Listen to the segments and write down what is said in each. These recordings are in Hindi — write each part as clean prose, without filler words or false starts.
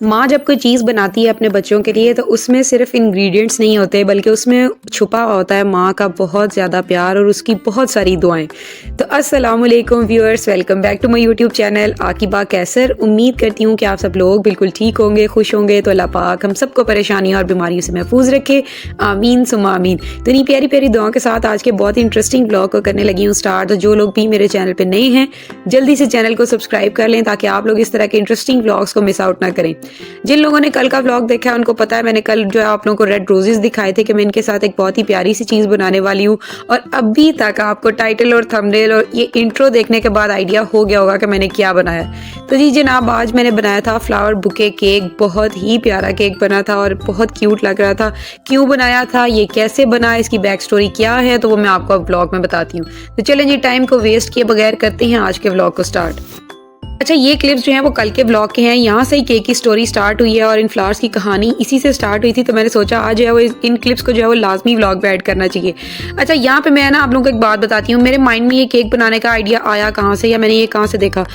माँ जब कोई चीज़ बनाती है अपने बच्चों के लिए तो उसमें सिर्फ इंग्रेडिएंट्स नहीं होते बल्कि उसमें छुपा होता है माँ का बहुत ज़्यादा प्यार और उसकी बहुत सारी दुआएं। तो अस्सलाम वालेकुम viewers, welcome back to my YouTube channel Aqiba Kaiser. उम्मीद करती हूँ कि आप सब लोग बिल्कुल ठीक होंगे, खुश होंगे। तो अल्लाह पाक हम सबको परेशानियों और बीमारियों से महफूज रखे, आमीन सुम्मा आमीन। तो इन्हीं प्यारी प्यारी दुआओं के साथ आज के बहुत ही इंटरेस्टिंग ब्लॉग को करने लगी हूँ स्टार्ट। तो जो लोग भी मेरे चैनल पर नए हैं जल्दी से चैनल को सब्सक्राइब कर लें ताकि आप लोग इस तरह के इंटरेस्टिंग ब्लॉग्स को मिस आउट ना करें। जिन लोगों ने कल का व्लॉग देखा है उनको पता है मैंने कल जो है आप लोगों को रेड रोजेस दिखाए थे कि मैं इनके साथ एक बहुत ही प्यारी सी चीज़ बनाने वाली हूँ। और अभी तक आपको टाइटल और थंबनेल और ये इंट्रो देखने के बाद आइडिया हो गया होगा कि मैंने क्या बनाया। तो जी जनाब, आज मैंने बनाया था फ्लावर बुके केक। बहुत ही प्यारा केक बना था और बहुत क्यूट लग रहा था। क्यों बनाया था, ये कैसे बना, इसकी बैक स्टोरी क्या है, तो वो मैं आपको व्लॉग में बताती हूँ। तो चलें जी, टाइम को वेस्ट किए बगैर करते हैं आज के व्लॉग को स्टार्ट। अच्छा, ये क्लिप्स जो हैं वो कल के ब्लॉग के हैं। यहाँ से ही केक की स्टोरी स्टार्ट हुई है और इन फ्लावर्स की कहानी इसी से स्टार्ट हुई थी। तो मैंने सोचा आज जो है वो इन क्लिप्स को जो है वो लाजमी व्लॉग में ऐड करना चाहिए। अच्छा, यहाँ पे मैं ना आप लोगों को एक बात बताती हूँ। मेरे माइंड में ये केक बनाने का आइडिया आया कहाँ से, या मैंने ये कहाँ से देखा।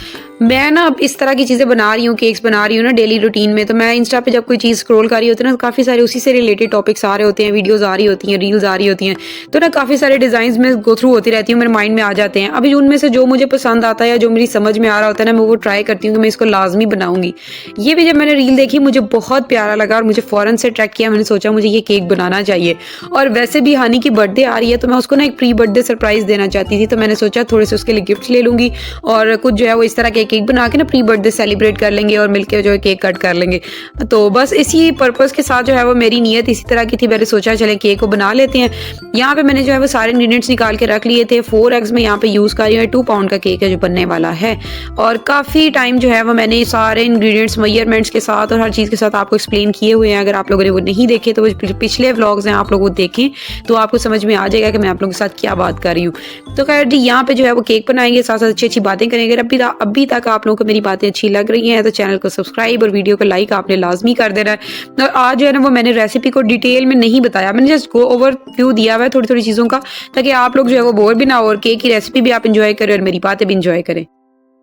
मैं ना अब इस तरह की चीज़ें बना रही हूँ, केक्स बना रही हूँ ना डेली रूटीन में। तो मैं इंस्टा पे जब कोई चीज़ स्क्रॉल कर रही होती है ना, तो काफ़ी सारे उसी से रिलेटेड टॉपिक्स आ रहे होते हैं, वीडियोज़ आ रही होती हैं, रील्स आ रही होती हैं। तो ना काफ़ी सारे डिज़ाइन में गो थ्रू होती रहती हूँ, मेरे माइंड में आ जाते हैं। अभी उनमें से जो मुझे पसंद आता है या जो मेरी समझ में आ रहा होता है ना, मैं वो ट्राई करती हूँ कि मैं इसको लाजमी बनाऊंगी। ये भी जब मैंने रील देखी मुझे बहुत प्यारा लगा और मुझे फ़ौरन से ट्रैक किया। मैंने सोचा मुझे ये केक बनाना चाहिए। और वैसे भी हानी की बर्थडे आ रही है तो मैं उसको ना एक प्री बर्थडे सरप्राइज़ देना चाहती थी। तो मैंने सोचा थोड़े से उसके लिए गिफ्ट ले लूँगी और कुछ जो है वो इस तरह के केक बना के ना प्री बर्थडे सेलिब्रेट कर लेंगे और मिलकर जो है केक कट कर लेंगे। तो बस इसी पर्पज़ के साथ जो है वो मेरी नीयत इसी तरह की थी। मैंने सोचा चले केक को बना लेते हैं। यहाँ पे मैंने जो है वो सारे इंग्रेडिएंट्स निकाल के रख लिए थे। 4 एग्स में यहाँ पे यूज़ कर रही हूँ। 2 पाउंड का केक है जो बनने वाला है। और काफ़ी टाइम जो है वो मैंने सारे इंग्रेडिएंट्स मेजरमेंट्स के साथ और हर चीज़ के साथ आपको एक्सप्लेन किए हुए हैं। अगर आप लोगों ने वो नहीं देखे तो वो पिछले व्लॉग्स हैं, आप लोग वो देखें तो आपको समझ में आ जाएगा कि मैं आप लोगों के साथ क्या बात कर रही हूँ। तो खैर जी, यहाँ पे जो है वो केक बनाएंगे, साथ साथ अच्छी अच्छी बातें करेंगे। अभी तक आप लोगों को मेरी बातें अच्छी लग रही हैं तो चैनल को सब्सक्राइब और वीडियो को लाइक आपने लाजमी कर देना है। और आज जो है ना वो मैंने रेसिपी को डिटेल में नहीं बताया, मैंने जस्ट गो ओवर व्यू दिया हुआ है थोड़ी थोड़ी चीज़ों का, ताकि आप लोग जो है वो बोर भी ना हो और केक की रेसिपी भी आप इंजॉय करें और मेरी बातें भी इंजॉय करें।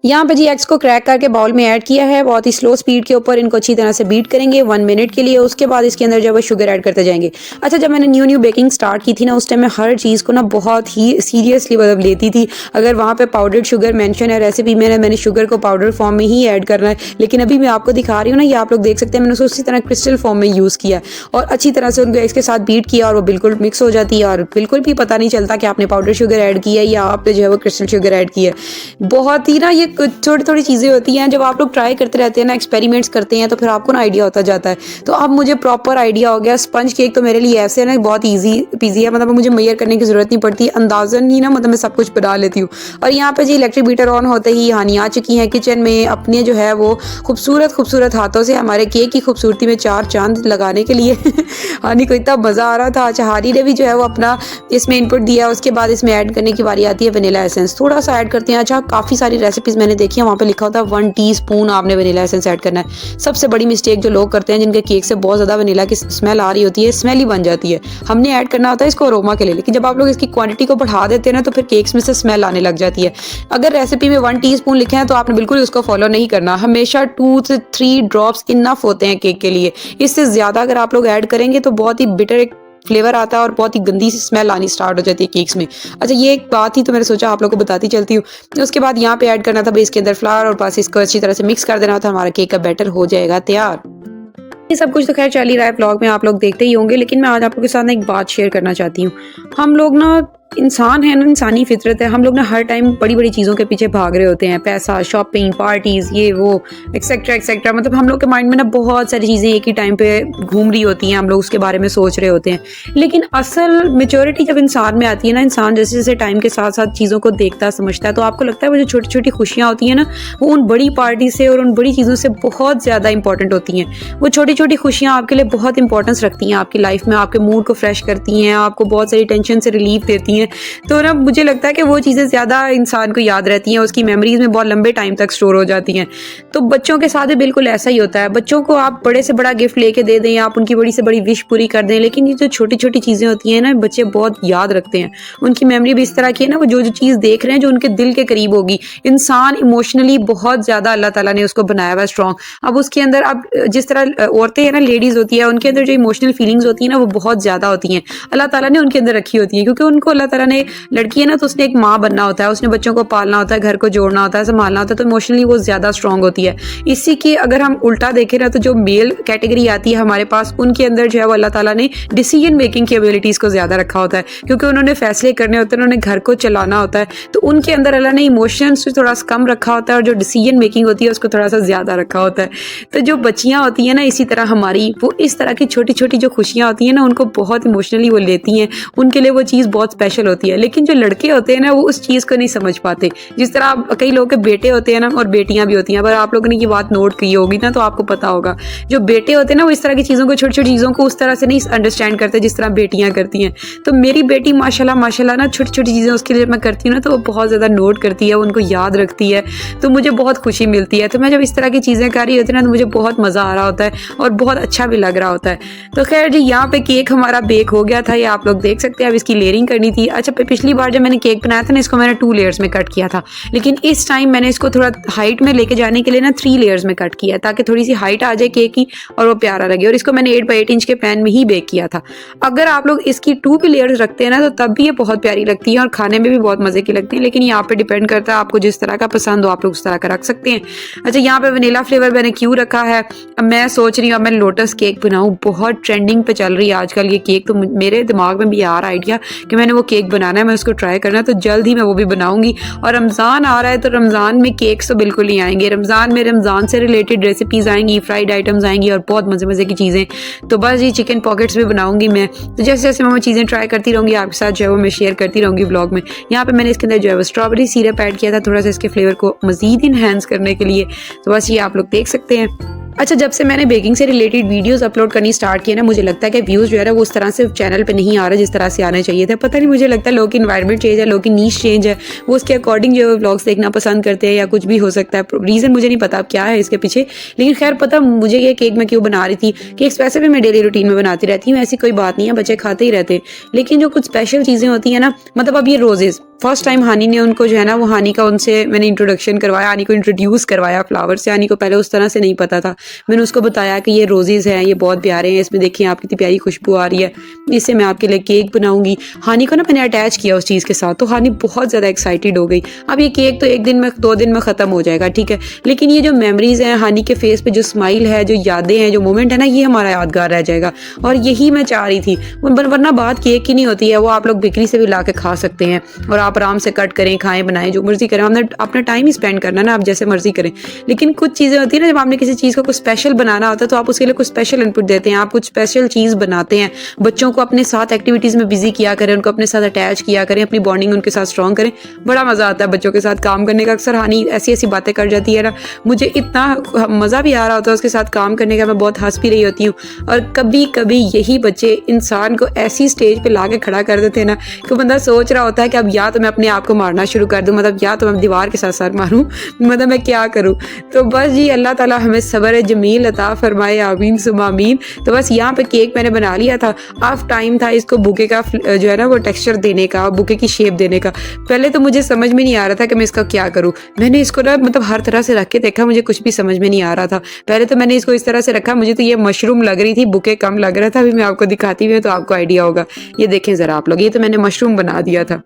यहाँ पे जी एग्स को क्रैक करके बाउल में ऐड किया है। बहुत ही स्लो स्पीड के ऊपर इनको अच्छी तरह से बीट करेंगे 1 मिनट के लिए। उसके बाद इसके अंदर जो है शुगर ऐड करते जाएंगे। अच्छा, जब मैंने न्यू बेकिंग स्टार्ट की थी ना, उस टाइम मैं हर चीज़ को ना बहुत ही सीरियसली मतलब लेती थी। अगर वहाँ पे पाउडर्ड शुगर मेंशन है रेसिपी में, मैंने शुगर को पाउडर फॉर्म में ही ऐड करना है। लेकिन अभी मैं आपको दिखा रही हूँ ना, ये आप लोग देख सकते हैं, मैंने उसको उसी तरह क्रिस्टल फॉर्म में यूज़ किया और अच्छी तरह से उनको एग्स के साथ बीट किया और वो बिल्कुल मिक्स हो जाती है और बिल्कुल भी पता नहीं चलता कि आपने पाउडर शुगर ऐड किया है या आपने जो है वो क्रिस्टल शुगर ऐड किया है। बहुत ही ना ये थोड़ी थोड़ी चीज़ें होती हैं, जब आप लोग ट्राई करते रहते हैं ना, एक्सपेरिमेंट्स करते हैं, तो फिर आपको ना आइडिया होता जाता है। तो अब मुझे प्रॉपर आइडिया हो गया। स्पंज केक तो मेरे लिए ऐसे है ना, बहुत ईजी पीजी है, मतलब मुझे मेजर करने की जरूरत नहीं पड़ती, अंदाजन ही ना मतलब मैं सब कुछ बना लेती हूँ। और यहाँ पे जी इलेक्ट्रिक बीटर ऑन होते ही हानि आ चुकी है किचन में अपने जो है वो खूबसूरत हाथों से हमारे केक की खूबसूरती में 4 चांद लगाने के लिए। हानि को इतना मज़ा आ रहा था। अच्छा, हानी ने भी जो है वो अपना इसमें इनपुट दिया। उसके बाद इसमें ऐड करने की बारी आती है वनीला एसेंस, थोड़ा सा ऐड करते हैं। अच्छा, काफ़ी सारी रेसिपीज़ मैंने देखी है, वहाँ पे लिखा होता है 1 टीस्पून आपने वनीला एसेंस ऐड करना है। सबसे बड़ी मिस्टेक जो लोग करते हैं, जिनके केक से बहुत ज़्यादा वनीला की स्मेल आ रही होती है, स्मेल ही बन जाती है। हमने ऐड करना होता है इसको अरोमा के लिए, लेकिन जब आप लोग इसकी क्वांटिटी को बढ़ा देते हैं ना, तो फिर केक्स में से स्मेल आने लग जाती है। अगर रेसिपी में 1 टीस्पून लिखे हैं तो आपने बिल्कुल उसको फॉलो नहीं करना। हमेशा 2 से 3 ड्रॉप्स इनफ होते हैं केक के लिए। इससे ज़्यादा अगर आप लोग ऐड करेंगे तो बहुत ही बिटर एक फ्लेवर आता है और बहुत ही गंदी सी स्मेल आनी स्टार्ट हो जाती है केक्स में। अच्छा, ये एक बात ही तो मैंने सोचा आप लोगों को बताती चलती हूँ। उसके बाद यहाँ पे ऐड करना था बेस के अंदर फ्लावर और बस इसको अच्छी तरह से मिक्स कर देना था, हमारा केक का बैटर हो जाएगा तैयार। ये सब कुछ तो खैर चल ही रहा है, व्लॉग में आप लोग देखते ही होंगे, लेकिन मैं आज आप लोगों के साथ एक बात शेयर करना चाहती हूँ। हम लोग ना इंसान है ना, इंसानी फितरत है, हम लोग ना हर टाइम बड़ी बड़ी चीज़ों के पीछे भाग रहे होते हैं। पैसा, शॉपिंग, पार्टीज़, ये वो एक्सेट्रा एक्सेट्रा, मतलब हम लोग के माइंड में ना बहुत सारी चीज़ें एक ही टाइम पे घूम रही होती हैं, हम लोग उसके बारे में सोच रहे होते हैं। लेकिन असल मेच्योरिटी जब इंसान में आती है ना, इंसान जैसे जैसे टाइम के साथ साथ चीज़ों को देखता समझता है, तो आपको लगता है वो जो छोटी छोटी खुशियाँ होती हैं ना, वो उन बड़ी पार्टी से और उन बड़ी चीज़ों से बहुत ज़्यादा इंपॉर्टेंट होती हैं। वो छोटी छोटी खुशियाँ आपके लिए बहुत इंपॉर्टेंस रखती हैं आपकी लाइफ में, आपके मूड को फ्रेश करती हैं, आपको बहुत सारी टेंशन से रिलीफ देती हैं। हैं। तो ना मुझे लगता है कि वो चीज़ें ज़्यादा इंसान को याद रहती हैं, उसकी मेमोरीज़ में बहुत लंबे टाइम तक स्टोर हो जाती हैं। तो बच्चों के साथ भी बिल्कुल ऐसा ही होता है। बच्चों को आप बड़े से बड़ा गिफ्ट लेके दे दें या आप उनकी बड़ी से बड़ी विश पूरी कर दें, लेकिन ये जो छोटी-छोटी चीज़ें होती हैं ना, बच्चे बहुत याद रखते हैं। उनकी मेमोरी भी इस तरह की है ना, वो जो-जो चीज़ देख रहे हैं, जो उनके दिल के करीब होगी। इंसान इमोशनली बहुत ज़्यादा अल्लाह ताला ने उसको बनाया हुआ है स्ट्रॉन्ग। अब उसके अंदर अब जिस तरह औरतें हैं ना, लेडीज़ होती है, उनके अंदर जो इमोशनल फीलिंग्स होती हैं ना, वो बहुत ज़्यादा होती हैं। अल्लाह ताला ने उनके अंदर रखी होती हैं, क्योंकि उनको अल्लाह ताला ने, लड़की है ना तो उसने एक माँ बनना होता है, उसने बच्चों को पालना होता है, घर को जोड़ना होता है, संभालना होता है, तो इमोशनली वो ज़्यादा स्ट्रॉन्ग होती है। इसी की अगर हम उल्टा देखें ना, तो जो मेल कैटेगरी आती है हमारे पास, उनके अंदर जो है वो अल्लाह ताला ने डिसीजन मेकिंग की एबिलिटीज़ को ज़्यादा रखा होता है, क्योंकि उन्होंने फैसले करने होते हैं, उन्होंने घर को चलाना होता है, तो उनके अंदर अल्लाह ने इमोशंस भी थोड़ा सा कम रखा होता है और जो डिसीजन मेकिंग होती है उसको थोड़ा सा ज़्यादा रखा होता है। तो जो बच्चियाँ होती हैं ना, इसी तरह हमारी, वो इस तरह की छोटी-छोटी जो खुशियाँ होती हैं ना, उनको बहुत इमोशनली वो लेती हैं, उनके लिए वो चीज़ बहुत स्पेशल होती है। लेकिन जो लड़के होते हैं ना, वो उस चीज़ को नहीं समझ पाते। जिस तरह कई लोगों के बेटे होते हैं ना, और बेटियाँ भी होती हैं, अगर आप लोगों ने ये बात नोट की होगी ना, तो आपको पता होगा, जो बेटे होते हैं ना, वो इस तरह की चीज़ों को, छोटी-छोटी चीज़ों को उस तरह से नहीं अंडरस्टैंड करते जिस तरह बेटियाँ करती हैं। तो मेरी बेटी माशाल्लाह माशाल्लाह ना, छोटी-छोटी चीज़ें उसके लिए मैं करती हूँ ना, तो वो बहुत ज़्यादा नोट करती है, उनको याद रखती है, तो मुझे बहुत खुशी मिलती है। तो मैं जब इस तरह की चीज़ें कर रही होती है ना, तो मुझे बहुत मज़ा आ रहा होता है और बहुत अच्छा भी लग रहा होता है। तो खैर जी, यहाँ पे केक हमारा बेक हो गया था, ये आप लोग देख सकते हैं। अब इसकी लेयरिंग करनी थी। अच्छा, पिछली बार जब मैंने केक बनाया था ना, इसको मैंने 2 लेयर्स में कट किया था, लेकिन इस टाइम मैंने इसको थोड़ा हाइट में लेके जाने के लिए ना 3 लेयर्स में कट किया है, ताकि थोड़ी सी हाइट आ जाए केक की और वो प्यारा लगे। और इसको मैंने 8 बाई 8 इंच के पैन में ही बेक किया था। अगर आप लोग इसकी 2 भी लेयर्स रखते हैं ना, तो तब भी ये बहुत प्यारी लगती है और खाने में भी बहुत मज़े की लगती है। लेकिन यहाँ पे डिपेंड करता है, आपको जिस तरह का पसंद हो आप लोग उस तरह का रख सकते हैं। अच्छा, यहाँ पे वनीला फ्लेवर मैंने क्यों रखा है, अब मैं सोच रही हूँ अब मैं लोटस केक बनाऊँ। बहुत ट्रेंडिंग पे चल रही है आजकल ये केक, तो मेरे दिमाग में भी आ रहा आइडिया कि मैंने वो केक बनाना है, मैं उसको ट्राई करना है, तो जल्द ही मैं वो भी बनाऊंगी। और रमज़ान आ रहा है, तो रमज़ान में केक्स तो बिल्कुल नहीं आएंगे। रमज़ान में रमज़ान से रिलेटेड रेसिपीज़ आएंगी, फ्राइड आइटम्स आएंगी और बहुत मज़े मज़े की चीज़ें। तो बस ये चिकन पॉकेट्स भी बनाऊंगी मैं। तो जैसे जैसे मैं वो चीज़ें ट्राई करती रहूँगी, आपके साथ जो है वो मैं शेयर करती रहूँगी व्लॉग में। यहाँ पे मैंने इसके अंदर जो है वो स्ट्रॉबेरी सिरप ऐड किया था, थोड़ा सा इसके फ्लेवर को मज़ीद इन्हेंस करने के लिए। तो बस ये आप लोग देख सकते हैं। अच्छा, जब से मैंने बेकिंग से रिलेटेड वीडियोस अपलोड करनी स्टार्ट किए ना, मुझे लगता है कि व्यूज़ जो है ना वो उस तरह से चैनल पे नहीं आ रहा जिस तरह से आने चाहिए थे। पता नहीं, मुझे लगता है लोगों की इन्वायरमेंट चेंज है, लोगों की नीश चेंज है, वो उसके अकॉर्डिंग जो है व्लॉग्स देखना पसंद करते हैं, या कुछ भी हो सकता है। रीज़न मुझे नहीं पता अब क्या है इसके पीछे, लेकिन खैर पता मुझे ये केक मैं क्यों बना रही थी। केक्स वैसे भी मैं डेली रूटीन में बनाती रहती हूँ, ऐसी कोई बात नहीं है, बच्चे खाते ही रहते हैं। लेकिन जो कुछ स्पेशल चीज़ें होती हैं ना, मतलब अब ये रोजेज़ फर्स्ट टाइम हानी ने उनको जो है ना, वो हानी का उनसे मैंने इंट्रोडक्शन करवाया, हानी को इंट्रोड्यूस करवाया फ्लावर से। हानी को पहले उस तरह से नहीं पता था। मैंने उसको बताया कि ये रोजेज़ हैं, ये बहुत प्यारे हैं, इसमें देखिए आप कितनी प्यारी खुशबू आ रही है, इससे मैं आपके लिए केक बनाऊंगी। हानी को ना मैंने अटैच किया उस चीज़ के साथ, तो हानी बहुत ज़्यादा एक्साइटेड हो गई। अब ये केक तो 1 दिन में 2 दिन में ख़त्म हो जाएगा, ठीक है, लेकिन ये जो मेमोरीज़ हैं, हानी के फेस पे जो स्माइल है, जो यादें हैं, जो मोमेंट है ना, ये हमारा यादगार रह जाएगा। और यही मैं चाह रही थी। वरना बात केक की नहीं होती है, वो आप लोग बेकरी से भी ला के खा सकते हैं और आप आराम से कट करें, खाएं, बनाएं, जो मर्जी करें। आपने अपना टाइम ही स्पेंड करना ना, आप जैसे मर्जी करें। लेकिन कुछ चीज़ें होती है ना, जब आपने किसी चीज़ को कुछ स्पेशल बनाना होता है, तो आप उसके लिए कुछ स्पेशल इनपुट देते हैं, आप कुछ स्पेशल चीज़ बनाते हैं। बच्चों को अपने साथ एक्टिविटीज़ में बिजी किया करें, उनको अपने साथ अटैच किया करें, अपनी बॉन्डिंग उनके साथ स्ट्रॉन्ग करें। बड़ा मज़ा आता है बच्चों के साथ काम करने का। अक्सर हानी ऐसी ऐसी बातें कर जाती है ना, मुझे इतना मज़ा भी आ रहा होता है उसके साथ काम करने का, मैं बहुत हंस भी रही होती हूँ। और कभी कभी यही बच्चे इंसान को ऐसी स्टेज पे ला के खड़ा कर देते हैं ना, कि बंदा सोच रहा होता है कि अब या तो मैं अपने आप को मारना शुरू कर दूँ, मतलब या तो मैं दीवार के साथ सर मारूँ, मतलब मैं क्या करूँ। तो बस जी, अल्लाह ताला हमें सब्र जमील अता फरमाए, आमीन सुम्मा आमीन। तो बस यहाँ पे केक मैंने बना लिया था। अब टाइम था इसको बुके का जो है ना वो टेक्सचर देने का, बुके की शेप देने का। पहले तो मुझे समझ में नहीं आ रहा था कि मैं इसका क्या करूँ। मैंने इसको ना मतलब हर तरह से रख के देखा, मुझे कुछ भी समझ में नहीं आ रहा था। पहले तो मैंने इसको इस तरह से रखा, मुझे तो ये मशरूम लग रही थी, बुके कम लग रहा था। अभी मैं आपको दिखाती हुई तो आपको आइडिया होगा। ये देखें ज़रा आप लोग, ये तो मैंने मशरूम बना दिया था।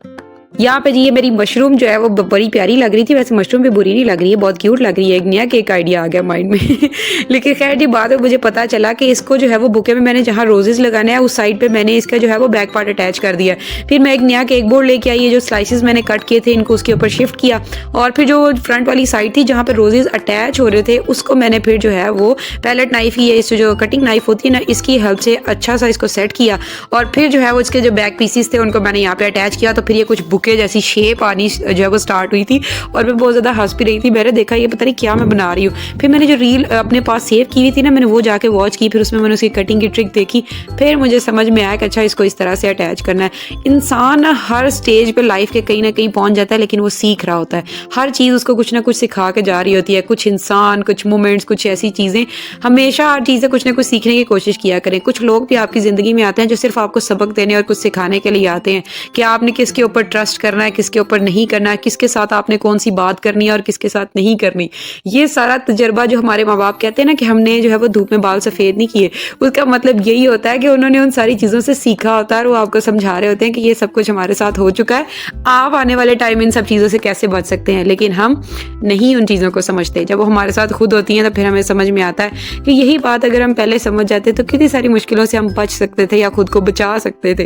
यहाँ पे जी ये मेरी मशरूम जो है वो बड़ी प्यारी लग रही थी। वैसे मशरूम भी बुरी नहीं लग रही है, बहुत क्यूट लग रही है। एक नया केक आइडिया आ गया माइंड में लेकिन खैर जी, बाद में मुझे पता चला कि इसको जो है वो बुके में मैंने जहाँ रोजेस लगाने हैं उस साइड पे मैंने इसका जो है वो बैक पार्ट अटैच कर दिया। फिर मैं एक नया केक बोर्ड लेके आई, ये जो स्लाइसेस मैंने कट किए थे इनको उसके ऊपर शिफ्ट किया, और फिर जो फ्रंट वाली साइड थी जहाँ पे रोजेस अटैच हो रहे थे उसको मैंने फिर जो है वो पैलेट नाइफ ही है, इससे जो कटिंग नाइफ होती है ना, इसकी हेल्प से अच्छा सा इसको सेट किया। और फिर जो है वो इसके जो बैक पीसीस थे उनको मैंने यहाँ पे अटैच किया। तो फिर ये कुछ बुके जैसी शेप आनी जो है वो स्टार्ट हुई थी और मैं बहुत ज़्यादा हंस भी रही थी। मैंने देखा ये पता नहीं क्या मैं बना रही हूँ। फिर मैंने जो रील अपने पास सेव की हुई थी ना, मैंने वो जाके वॉच की, फिर उसमें मैंने उसकी कटिंग की ट्रिक देखी, फिर मुझे समझ में आया कि अच्छा इसको इस तरह से अटैच करना है। इंसान हर स्टेज पे लाइफ के कहीं ना कहीं पहुंच जाता है, लेकिन वो सीख रहा होता है। हर चीज़ उसको कुछ ना कुछ सिखा के जा रही होती है। कुछ इंसान, कुछ मोमेंट्स, कुछ ऐसी चीज़ें, हमेशा हर चीज़ से कुछ ना कुछ सीखने की कोशिश किया करें। कुछ लोग भी आपकी ज़िंदगी में आते हैं जो सिर्फ आपको सबक देने और कुछ सिखाने के लिए आते हैं कि आपने किसके ऊपर ट्रस्ट करना है, किसके ऊपर नहीं करना है, किसके साथ आपने कौन सी बात करनी है और किसके साथ नहीं करनी। ये सारा तजर्बा जो हमारे माँ बाप कहते हैं ना कि हमने जो है वो धूप में बाल सफ़ेद नहीं किए, उसका मतलब यही होता है कि उन्होंने उन सारी चीज़ों से सीखा होता है और वो आपको समझा रहे होते हैं कि ये सब कुछ हमारे साथ हो चुका है, आप आने वाले टाइम इन सब चीज़ों से कैसे बच सकते हैं। लेकिन हम नहीं उन चीज़ों को समझते। जब वो हमारे साथ खुद होती हैं तो फिर हमें समझ में आता है कि यही बात अगर हम पहले समझ जाते तो कितनी सारी मुश्किलों से हम बच सकते थे या खुद को बचा सकते थे।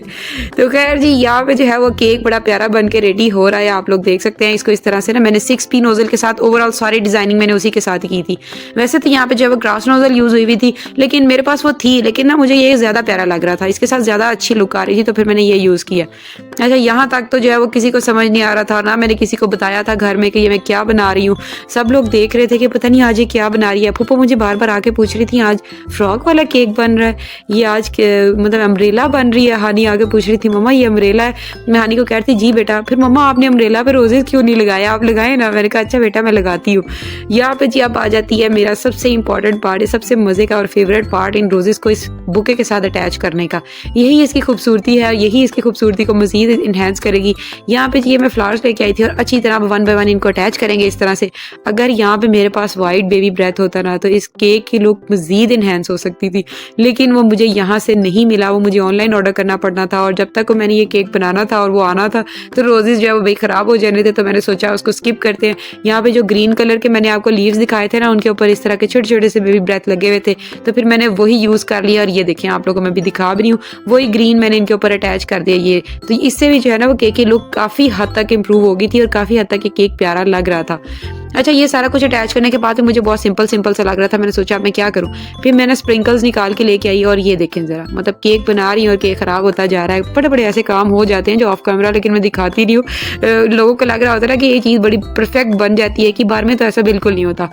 तो खैर जी, यहाँ पे जो है वो केक बड़ा प्यारा बन के रेडी हो रहा है। आप लोग देख सकते हैं इसको इस तरह से ना, मैंने 6P नोजल के साथ ओवरऑल सारी डिज़ाइनिंग मैंने उसी के साथ की थी। वैसे तो यहाँ पे जो है वो ग्रास नोजल यूज़ हुई थी, लेकिन मेरे पास वो थी, लेकिन ना मुझे ये ज़्यादा प्यारा लग रहा था, इसके साथ ज़्यादा अच्छी लुक आ रही थी, तो फिर मैंने ये यूज़ किया। अच्छा, यहाँ तक तो जो है वो किसी को समझ नहीं आ रहा था, ना मैंने किसी को बताया था घर में कि ये मैं क्या बना रही हूँ। सब लोग देख रहे थे कि पता नहीं आज ये क्या बना रही है। फूफो मुझे बार बार आके पूछ रही थी आज फ्रॉक वाला केक बन रहा है, ये आज मतलब अम्ब्रेला बन रही है। हानी आगे पूछ रही थी मम्मा ये अम्ब्रेला है। मैं हानी को कह रही थी जी बेटा। फिर मम्मा आपने अम्ब्रेला पे रोजेस क्यों नहीं लगाए, आप लगाए ना। मैंने कहा अच्छा बेटा मैं लगाती हूँ। यहाँ पे जी अब आ जाती है मेरा सबसे इंपॉर्टेंट पार्ट, सबसे मजे का और फेवरेट पार्ट, इन रोजेस को इस बुके के साथ अटैच करने का। यही इसकी खूबसूरती है, यही इसकी खूबसूरती को मजीद इन्हेंस करेगी। यहाँ पे ये मैं फ्लावर्स लेके आई थी और अच्छी तरह वन बाय वन इनको अटैच करेंगे इस तरह से। अगर यहाँ पे मेरे पास वाइट बेबी ब्रेथ होता ना तो इस केक की लुक मजीद इन्हेंस हो सकती थी, लेकिन वो मुझे यहाँ से नहीं मिला, वो मुझे ऑनलाइन ऑर्डर करना पड़ना था। और जब तक मैंने ये केक बनाना था और वो आना था तो रोजेस जो है वो भाई ख़राब हो जाने थे, तो मैंने सोचा उसको स्किप करते हैं। यहाँ पे जो ग्रीन कलर के मैंने आपको लीव्स दिखाए थे ना, उनके ऊपर इस तरह के छोटे छोटे से बेबी ब्रेथ लगे हुए थे, तो फिर मैंने वही यूज़ कर लिया। और ये देखिए आप लोगों को मैं भी दिखा भी रही हूँ, वही ग्रीन मैंने इनके ऊपर अटैच कर दिया। ये तो इससे भी जो है ना वो केक की लुक काफ़ी हद तक इम्प्रूव हो गई थी और काफ़ी हद तक ये केक प्यारा लग रहा था। अच्छा, ये सारा कुछ अटैच करने के बाद मुझे बहुत सिंपल सा लग रहा था। मैंने सोचा अब मैं क्या करूँ, फिर मैंने स्प्रिंकल्स निकाल के लेके आई और ये देखें ज़रा, मतलब केक बना रही हूँ और केक ख़राब होता जा रहा है। बड़े बड़े ऐसे काम हो जाते हैं जो ऑफ कैमरा, लेकिन मैं दिखाती नहीं हूँ। लोगों को लग रहा होता है ना कि ये चीज़ बड़ी परफेक्ट बन जाती है, कि बार में तो ऐसा बिल्कुल नहीं होता।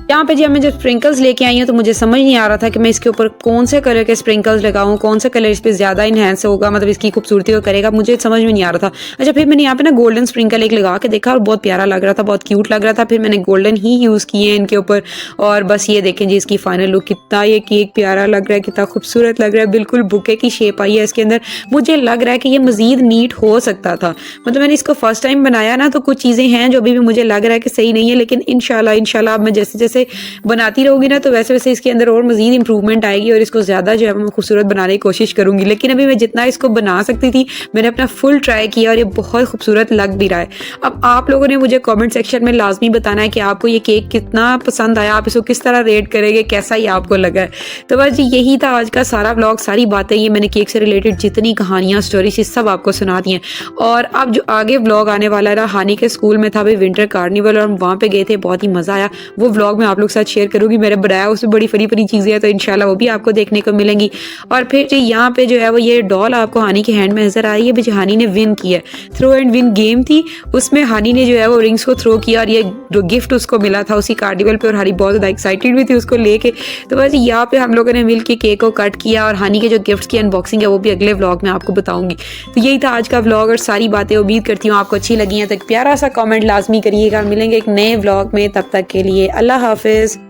यहाँ पे जब मैं जब स्प्रिंकल्स लेके आई हूँ तो मुझे समझ नहीं आ रहा था कि मैं इसके ऊपर कौन से कलर के स्प्रिंकल्स लगाऊं, कौन सा कलर इस पर ज़्यादा इन्हेंस होगा, मतलब इसकी खूबसूरती को करेगा, मुझे समझ में नहीं आ रहा था। अच्छा, फिर मैंने यहाँ पे ना गोल्डन स्प्रिंकल एक लगा के देखा और बहुत प्यारा लग रहा था, बहुत क्यूट लग रहा था। फिर मैंने गोल्डन ही यूज़ किए इनके ऊपर और बस ये देखें जी इसकी फाइनल लुक, कितना ये केक प्यारा लग रहा है, कितना खूबसूरत लग रहा है। बिल्कुल बुके की शेप आई है इसके अंदर। मुझे लग रहा है कि ये मज़ीद नीट हो सकता था, मतलब मैंने इसको फर्स्ट टाइम बनाया ना तो कुछ चीज़ें हैं जो अभी भी मुझे लग रहा है कि सही नहीं है, लेकिन इंशाल्लाह अब मैं जैसे जैसे बनाती रहूंगी ना तो वैसे वैसे इसके अंदर और मजीद इंप्रूवमेंट आएगी और इसको ज़्यादा जो है मैं खूबसूरत बनाने की कोशिश करूंगी। लेकिन अभी मैं जितना इसको बना सकती थी मैंने अपना फुल ट्राई किया और ये बहुत खूबसूरत लग भी रहा है। अब आप लोगों ने मुझे कमेंट सेक्शन में लाजमी बताना है कि आपको ये केक कितना पसंद आया, आप इसको किस तरह रेट करेंगे, कैसा ही आपको लगा है। तो बस यही था आज का सारा व्लॉग, सारी बातें ये मैंने केक से रिलेटेड जितनी कहानियाँ स्टोरीज सब आपको सुना दी हैं। और अब जो आगे व्लॉग आने वाला है, हानी के स्कूल में था भाई विंटर कार्निवल और हम वहाँ पे गए थे, बहुत ही मज़ा आया। वो व्लॉग मैं आप लोग के साथ शेयर करूँगी। मेरे बनाया उसमें बड़ी फनी फनी चीज़ें हैं, तो इंशाल्लाह वो भी आपको देखने को मिलेंगी। और फिर जो यहाँ पे जो है वो ये डॉल आपको हानी के हैंड में नजर आ रही है, जो हानी ने विन किया, थ्रो एंड विन गेम थी, उसमें हानी ने जो है वो रिंग्स को थ्रो किया और ये गिफ्ट उसको मिला था उसी कार्निवल पे और हानी बहुत ज़्यादा एक्साइटेड भी थी उसको लेके। तो बस यहाँ पे हम लोगों ने मिल के केक को कट किया और हानी के जो गिफ्ट्स की अनबॉक्सिंग है वो भी अगले व्लॉग में आपको बताऊंगी। तो यही था आज का व्लॉग और सारी बातें उम्मीद करती हूँ आपको अच्छी लगी हैं। तो एक प्यारा सा कॉमेंट लाजमी करिएगा। मिलेंगे एक नए व्लॉग में, तब तक के लिए अल्लाह हाफिज़।